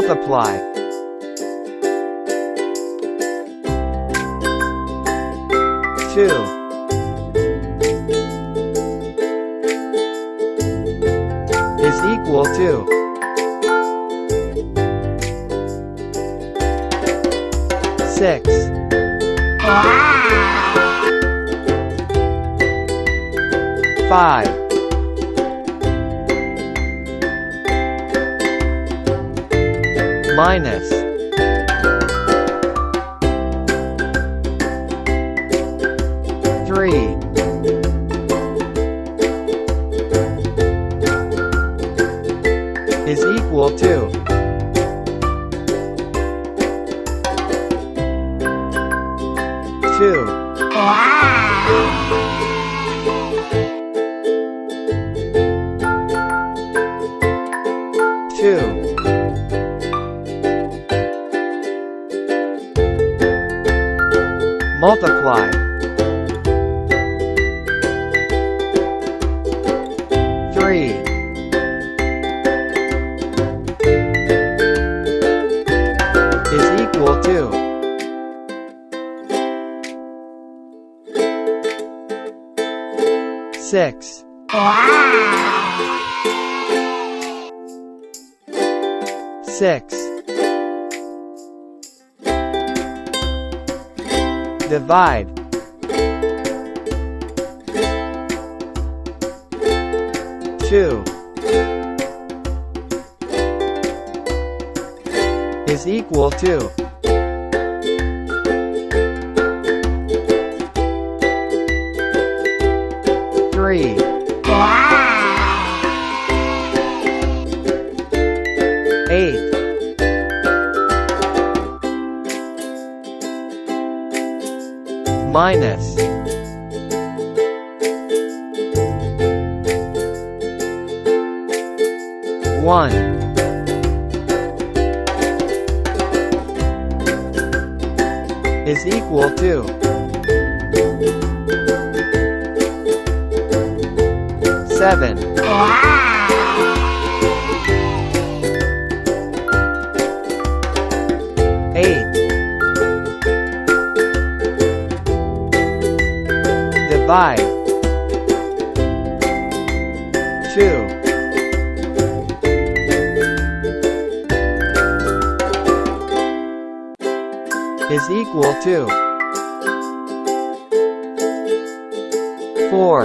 Multiply. 2 is equal to 6. 5 minus 3 is equal to 2. 2 multiply. 3 is equal to 6. 6 divide. 2 is equal to 3. 8 minus 1 is equal to 7. 8 divide. 2 is equal to 4.